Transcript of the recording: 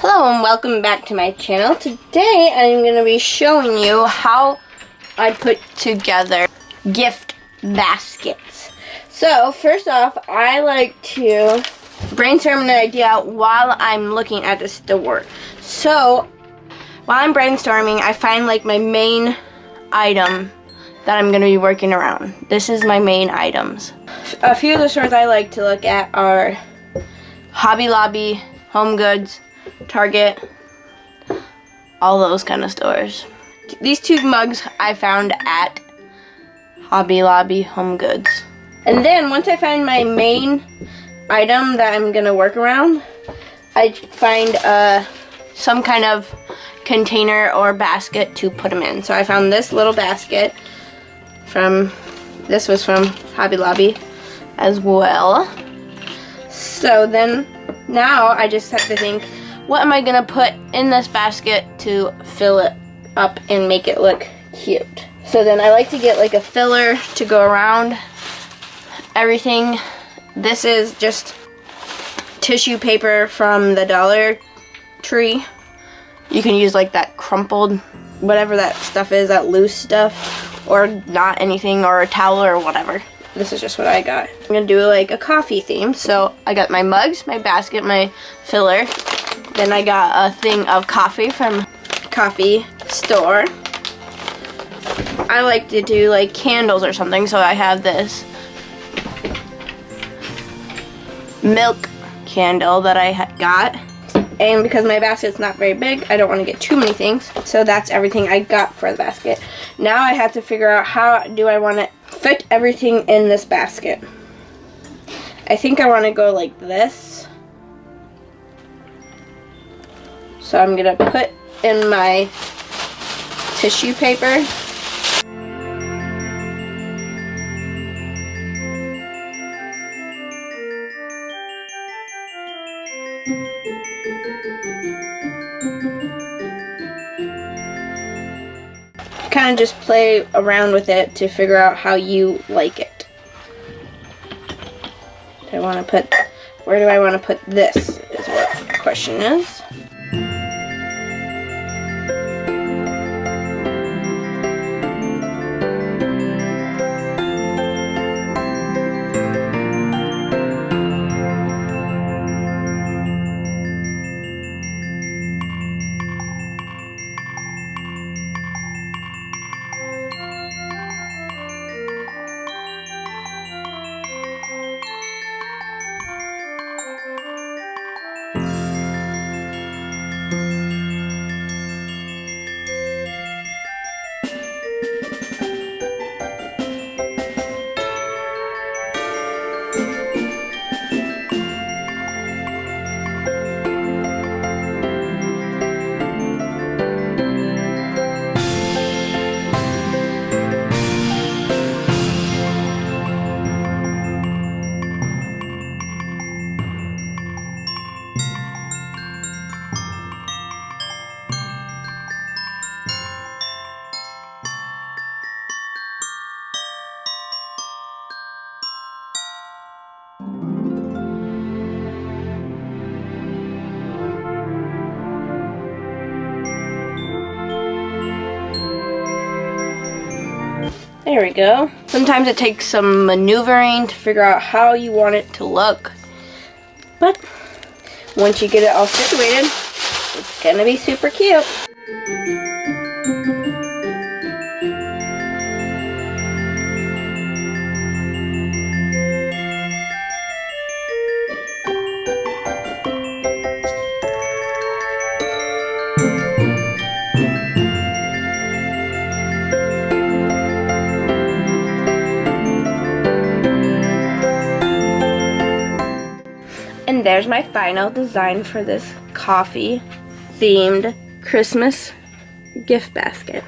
Hello and welcome back to my channel. Today I'm going to be showing you how I put together gift baskets. So first off, I like to brainstorm an idea while I'm looking at the store. So while I'm brainstorming, I find like my main item that I'm going to be working around. This is my main items. A few of the stores I like to look at are Hobby Lobby, Home Goods, Target, all those kind of stores. These two mugs I found at Hobby Lobby, Home Goods. And then once I find my main item that I'm gonna work around, I find some kind of container or basket to put them in. So I found this little basket this was from Hobby Lobby as well. So then now I just have to think, what am I gonna put in this basket to fill it up and make it look cute? So then I like to get like a filler to go around everything. This is just tissue paper from the Dollar Tree. You can use like that crumpled, whatever that stuff is, that loose stuff, or not anything, or a towel or whatever. This is just what I got. I'm gonna do like a coffee theme. So I got my mugs, my basket, my filler. Then I got a thing of coffee from Coffee Store. I like to do like candles or something, so I have this milk candle that I got. And because my basket's not very big, I don't want to get too many things. So that's everything I got for the basket. Now I have to figure out how do I want to fit everything in this basket. I think I want to go like this. So I'm going to put in my tissue paper. Kind of just play around with it to figure out how you like it. Where do I want to put this is what the question is. There we go. Sometimes it takes some maneuvering to figure out how you want it to look. But once you get it all situated, it's gonna be super cute. And there's my final design for this coffee themed Christmas gift basket.